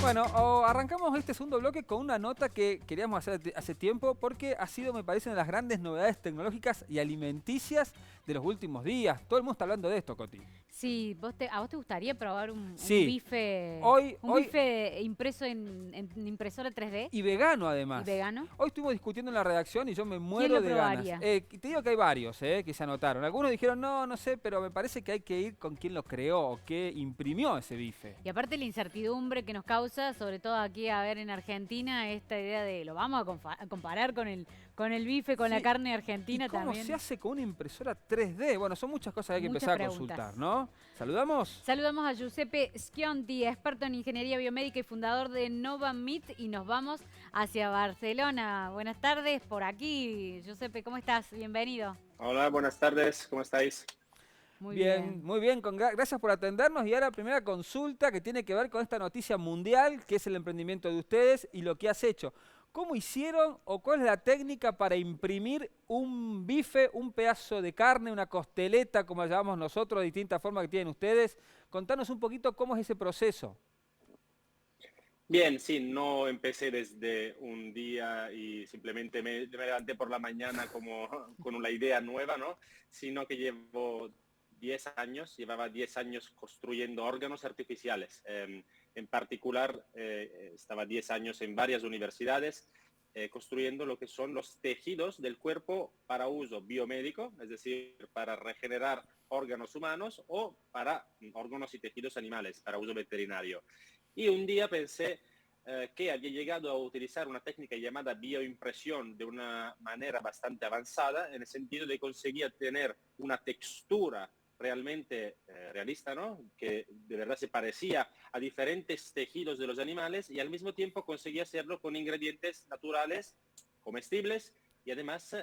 Bueno, arrancamos este segundo bloque con una nota que queríamos hacer hace tiempo porque ha sido, me parece, una de las grandes novedades tecnológicas y alimenticias de los últimos días. Todo el mundo está hablando de esto, Coti. Sí, ¿a vos te gustaría probar Sí, hoy, un hoy bife impreso en impresora 3D y vegano y además. vegano? Hoy estuvimos discutiendo en la redacción y yo me ¿Quién muero lo de ganas. probaría? Te digo que hay varios que se anotaron. Algunos dijeron, no, no sé, pero me parece que hay que ir con quien lo creó o que imprimió ese bife. Y aparte la incertidumbre que nos causa, sobre todo aquí a ver en Argentina, esta idea de lo vamos a comparar con el bife, con la Sí. carne ¿Y argentina cómo se también. hace con una impresora 3D? Bueno, son muchas cosas que hay que Muchas empezar a consultar, preguntas. ¿no? ¿Saludamos? Saludamos a Giuseppe Schionti, experto en ingeniería biomédica y fundador de Novamit, y nos vamos hacia Barcelona. Buenas tardes, por aquí. Giuseppe, ¿cómo estás? Bienvenido. Hola, buenas tardes, ¿cómo estáis? Muy Bien, bien. muy bien, gracias por atendernos. Y ahora primera consulta que tiene que ver con esta noticia mundial, que es el emprendimiento de ustedes y lo que has hecho. ¿Cómo hicieron o cuál es la técnica para imprimir un bife, un pedazo de carne, una costeleta, como la llamamos nosotros, de distintas formas que tienen ustedes? Contanos un poquito cómo es ese proceso. Bien, sí, no empecé desde un día y simplemente me levanté por la mañana como con una idea nueva, ¿no? Sino que llevaba 10 años construyendo órganos artificiales. En particular, estaba 10 años en varias universidades construyendo lo que son los tejidos del cuerpo para uso biomédico, es decir, para regenerar órganos humanos o para órganos y tejidos animales, para uso veterinario. Y un día pensé que había llegado a utilizar una técnica llamada bioimpresión de una manera bastante avanzada, en el sentido de conseguir tener una textura realmente realista, ¿no? Que de verdad se parecía a diferentes tejidos de los animales y al mismo tiempo conseguía hacerlo con ingredientes naturales, comestibles y además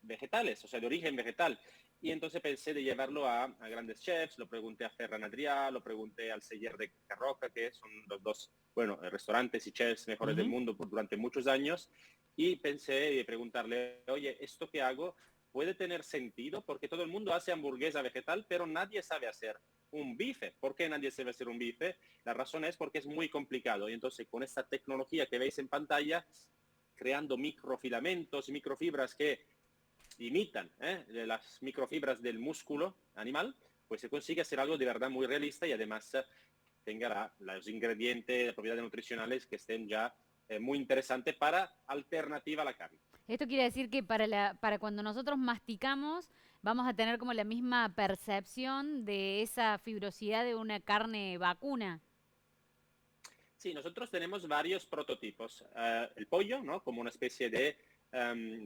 vegetales, o sea, de origen vegetal. Y entonces pensé de llevarlo a grandes chefs, lo pregunté a Ferran Adrià, lo pregunté al Celler de Carroca, que son los dos, bueno, restaurantes y chefs mejores del Ujú. mundo durante muchos años, y pensé de preguntarle, oye, ¿esto que hago puede tener sentido? Porque todo el mundo hace hamburguesa vegetal, pero nadie sabe hacer un bife. ¿Por qué nadie sabe hacer un bife? La razón es porque es muy complicado. Y entonces con esta tecnología que veis en pantalla, creando microfilamentos y microfibras que imitan de las microfibras del músculo animal, pues se consigue hacer algo de verdad muy realista y además tenga los ingredientes, las propiedades nutricionales que estén ya muy interesantes para alternativa a la carne. Esto quiere decir que para cuando nosotros masticamos vamos a tener como la misma percepción de esa fibrosidad de una carne vacuna. Sí, nosotros tenemos varios prototipos. El pollo, ¿no? Como una especie de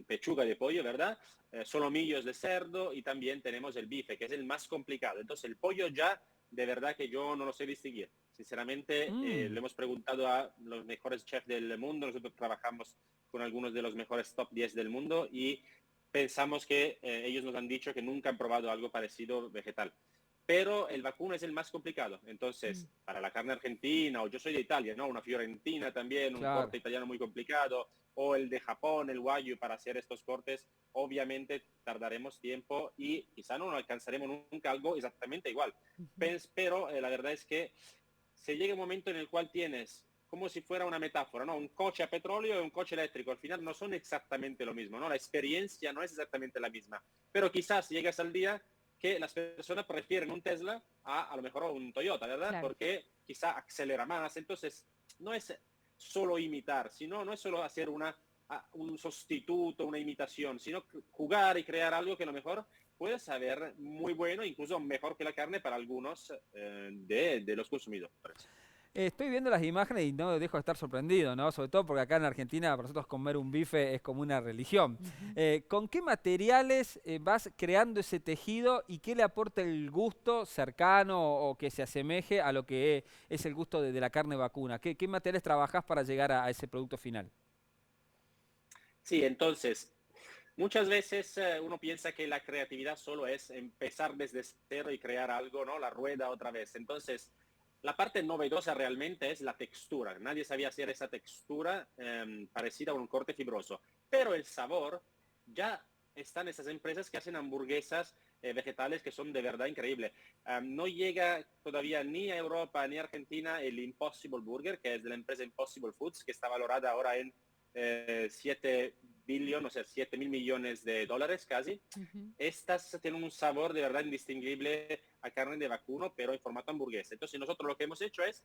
pechuga de pollo, ¿verdad? Solomillos de cerdo y también tenemos el bife, que es el más complicado. Entonces, el pollo ya, de verdad que yo no lo sé distinguir. Sinceramente, le Mm. hemos preguntado a los mejores chefs del mundo. Nosotros trabajamos con algunos de los mejores top 10 del mundo y pensamos que ellos nos han dicho que nunca han probado algo parecido vegetal. Pero el vacuno es el más complicado. Mm. Entonces, para la carne argentina, o yo soy de Italia, ¿no? Una fiorentina también, un Claro. corte italiano muy complicado, o el de Japón, el wagyu, para hacer estos cortes, obviamente tardaremos tiempo y quizá no alcanzaremos nunca algo exactamente igual. Ujú. Pero la verdad es que se llega un momento en el cual tienes, como si fuera una metáfora, ¿no? Un coche a petróleo y un coche eléctrico. Al final no son exactamente lo mismo, ¿no? La experiencia no es exactamente la misma. Pero quizás llegas al día que las personas prefieren un Tesla a lo mejor un Toyota, ¿verdad? Claro. Porque quizá acelera más. Entonces, no es solo imitar, sino no es solo hacer un sustituto, una imitación, sino jugar y crear algo que a lo mejor puede saber muy bueno, incluso mejor que la carne para algunos de los consumidores. Estoy viendo las imágenes y no dejo de estar sorprendido, ¿no? Sobre todo porque acá en Argentina para nosotros comer un bife es como una religión. Ujú. ¿Con qué materiales vas creando ese tejido y qué le aporta el gusto cercano o que se asemeje a lo que es el gusto de la carne vacuna? ¿Qué materiales trabajás para llegar a ese producto final? Sí, entonces, muchas veces uno piensa que la creatividad solo es empezar desde cero y crear algo, ¿no? La rueda otra vez. Entonces, la parte novedosa realmente es la textura. Nadie sabía hacer esa textura parecida a un corte fibroso. Pero el sabor ya están esas empresas que hacen hamburguesas vegetales que son de verdad increíbles. No llega todavía ni a Europa ni a Argentina el Impossible Burger, que es de la empresa Impossible Foods, que está valorada ahora en 7 billones, o sea, 7 mil millones de dólares casi. Ujú. Estas tienen un sabor de verdad indistinguible a carne de vacuno, pero en formato hamburguesa. Entonces nosotros lo que hemos hecho es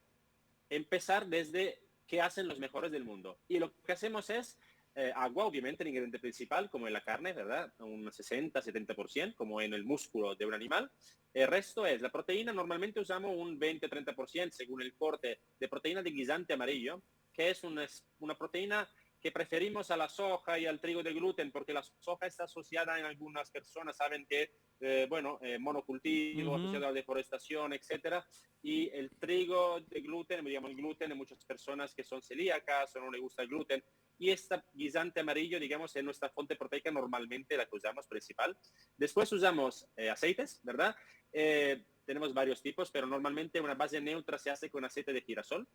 empezar desde qué hacen los mejores del mundo. Y lo que hacemos es agua, obviamente, el ingrediente principal, como en la carne, ¿verdad? Un 60-70%, como en el músculo de un animal. El resto es la proteína. Normalmente usamos un 20-30% según el corte de proteína de guisante amarillo, que es una proteína que preferimos a la soja y al trigo de gluten, porque la soja está asociada en algunas personas, saben que, monocultivo, Ujú. asociado a la deforestación, etcétera. Y el trigo de gluten, digamos el gluten, en muchas personas que son celíacas o no les gusta el gluten. Y esta guisante amarillo, digamos, es nuestra fuente proteica normalmente la que usamos principal. Después usamos aceites, ¿verdad? Tenemos varios tipos, pero normalmente una base neutra se hace con aceite de girasol,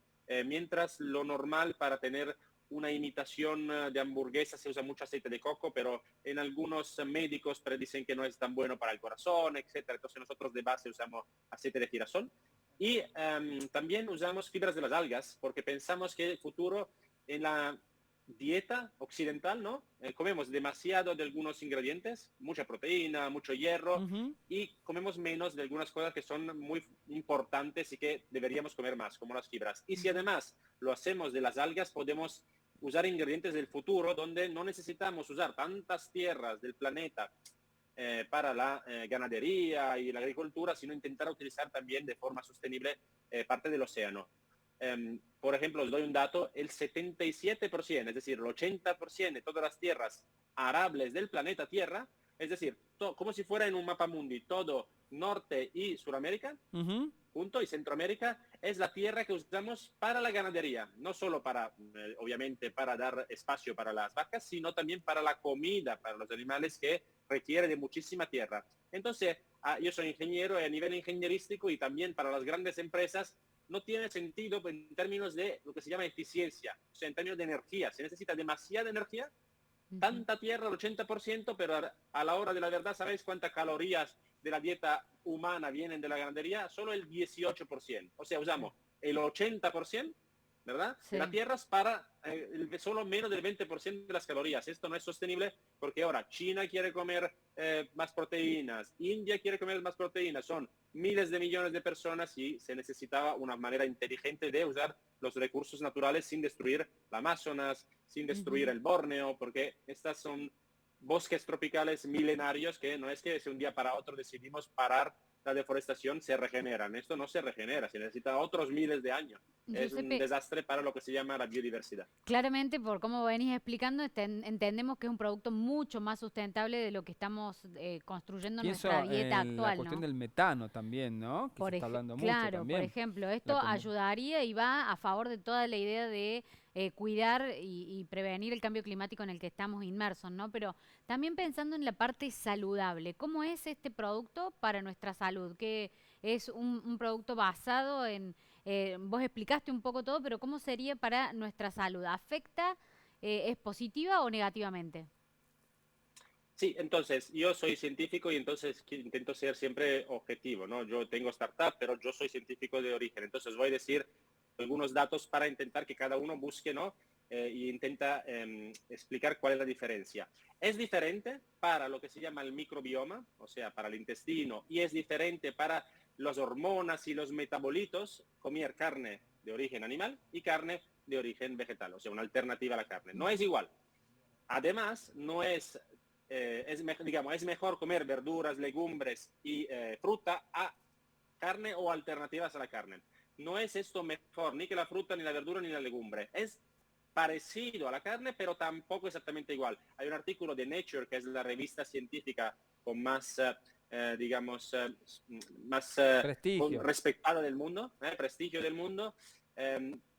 mientras lo normal para tener una imitación de hamburguesa se usa mucho aceite de coco, pero en algunos médicos predicen que no es tan bueno para el corazón, etcétera. Entonces nosotros de base usamos aceite de girasol. Y también usamos fibras de las algas, porque pensamos que el futuro en la dieta occidental, ¿no? Comemos demasiado de algunos ingredientes, mucha proteína, mucho hierro, Ujú. y comemos menos de algunas cosas que son muy importantes y que deberíamos comer más, como las fibras. Y si Ujú. además lo hacemos de las algas, podemos usar ingredientes del futuro donde no necesitamos usar tantas tierras del planeta para la ganadería y la agricultura, sino intentar utilizar también de forma sostenible parte del océano. Por ejemplo, os doy un dato, el 77%, es decir, el 80% de todas las tierras arables del planeta Tierra, es decir, como si fuera en un mapa mundi, todo Norte y Suramérica, Ujú. punto, y Centroamérica es la tierra que usamos para la ganadería, no solo para, obviamente, para dar espacio para las vacas, sino también para la comida, para los animales que requiere de muchísima tierra. Entonces, yo soy ingeniero y a nivel ingenierístico y también para las grandes empresas no tiene sentido en términos de lo que se llama eficiencia, o sea, en términos de energía. Se necesita demasiada energía, Ujú. tanta tierra, el 80%, pero a la hora de la verdad, ¿sabéis cuántas calorías de la dieta humana vienen de la ganadería? Solo el 18%. O sea, Sí. usamos el 80%, ¿verdad? De la Sí. tierra para solo menos del 20% de las calorías. Esto no es sostenible porque ahora China quiere comer más proteínas, India quiere comer más proteínas, son miles de millones de personas y se necesitaba una manera inteligente de usar los recursos naturales sin destruir la Amazonas, sin destruir Ujú. el Borneo, porque estas son bosques tropicales milenarios que no es que de un día para otro decidimos parar la deforestación, se regeneran. Esto no se regenera, se necesita otros miles de años. Es un Giuseppe, desastre para lo que se llama la biodiversidad. claramente, por cómo venís explicando, entendemos que es un producto mucho más sustentable de lo que estamos construyendo en nuestra Pienso dieta en la actual, cuestión ¿no? del metano también, ¿no? Que se está hablando mucho Claro, por también. ejemplo, La esto combu- ayudaría y va a favor de toda la idea de cuidar y prevenir el cambio climático en el que estamos inmersos, ¿no? Pero también pensando en la parte saludable, ¿cómo es este producto para nuestra salud? Que es un producto basado en, vos explicaste un poco todo, pero ¿cómo sería para nuestra salud? ¿Afecta, es positiva o negativamente? Sí, entonces yo soy científico y entonces intento ser siempre objetivo, ¿no? Yo tengo startup, pero yo soy científico de origen. Entonces voy a decir algunos datos para intentar que cada uno busque, ¿no? Y intenta explicar cuál es la diferencia. Es diferente para lo que se llama el microbioma, o sea, para el intestino, y es diferente para las hormonas y los metabolitos, comer carne de origen animal y carne de origen vegetal, o sea, una alternativa a la carne. No es Ujú. igual. Además, no es, digamos, es mejor comer verduras, legumbres y fruta a carne o alternativas a la carne. No es esto mejor ni que la fruta, ni la verdura, ni la legumbre. Es parecido a la carne, pero tampoco exactamente igual. Hay un artículo de Nature, que es la revista científica con más, digamos, más Prestigio. respectada del mundo, prestigio del mundo,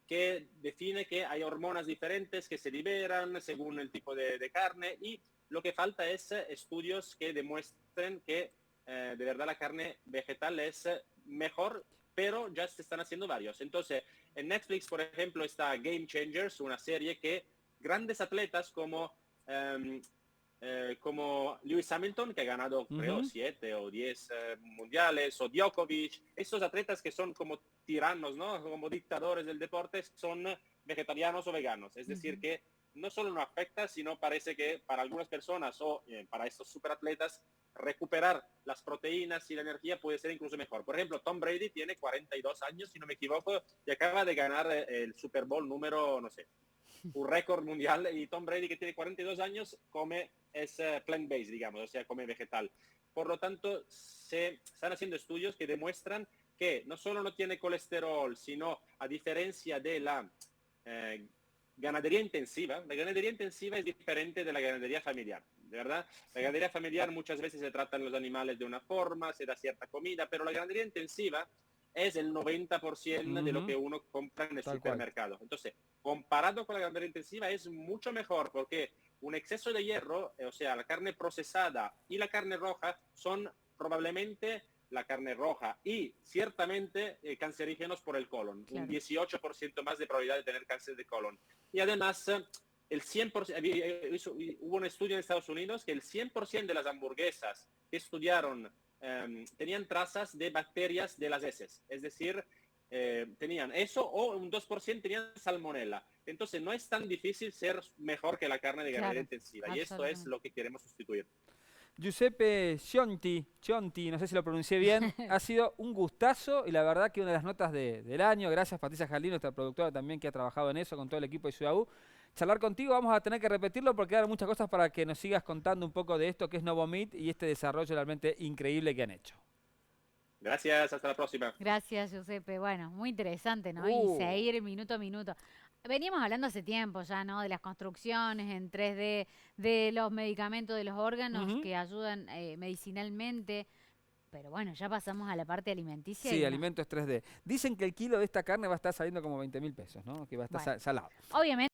que define que hay hormonas diferentes que se liberan según el tipo de carne y lo que falta es estudios que demuestren que de verdad la carne vegetal es mejor, pero ya se están haciendo varios. Entonces, en Netflix, por ejemplo, está Game Changers, una serie que grandes atletas como como Lewis Hamilton, que ha ganado, creo, 7 o 10 mundiales, o Djokovic, estos atletas que son como tiranos, ¿no? Como dictadores del deporte, son vegetarianos o veganos. Es decir, que no solo no afecta, sino parece que para algunas personas o para estos superatletas, recuperar las proteínas y la energía puede ser incluso mejor. Por ejemplo, Tom Brady tiene 42 años, si no me equivoco, y acaba de ganar el Super Bowl número, no sé, un récord mundial, y Tom Brady, que tiene 42 años, es plant-based, digamos, o sea, come vegetal. Por lo tanto, se están haciendo estudios que demuestran que no solo no tiene colesterol, sino a diferencia de la ganadería intensiva, la ganadería intensiva es diferente de la ganadería familiar, ¿de verdad? La ganadería familiar muchas veces se tratan los animales de una forma, se da cierta comida, pero la ganadería intensiva es el 90% de lo que uno compra en el supermercado. Entonces, comparado con la ganadería intensiva es mucho mejor, porque un exceso de hierro, o sea, la carne procesada y la carne roja son probablemente la carne roja y ciertamente cancerígenos por el colon, un 18% más de probabilidad de tener cáncer de colon. Y además, el 100%, hubo un estudio en Estados Unidos que el 100% de las hamburguesas que estudiaron tenían trazas de bacterias de las heces, es decir, tenían eso, o un 2% tenían salmonela. Entonces no es tan difícil ser mejor que la carne de ganadería intensiva, y esto es lo que queremos sustituir. Giuseppe Chionti, no sé si lo pronuncié bien, ha sido un gustazo y la verdad que una de las notas del año. Gracias Patricia Jardín, nuestra productora también, que ha trabajado en eso con todo el equipo de Ciudad U. Charlar contigo, vamos a tener que repetirlo porque hay muchas cosas para que nos sigas contando un poco de esto que es Novomit y este desarrollo realmente increíble que han hecho. Gracias, hasta la próxima. Gracias, Giuseppe. Bueno, muy interesante, ¿no? Y seguir minuto a minuto. Veníamos hablando hace tiempo ya, ¿no? De las construcciones en 3D, de los medicamentos, de los órganos que ayudan medicinalmente. Pero bueno, ya pasamos a la parte alimenticia. Sí, alimentos 3D. Dicen que el kilo de esta carne va a estar saliendo como 20.000 pesos, ¿no? Que va a estar salado. Obviamente.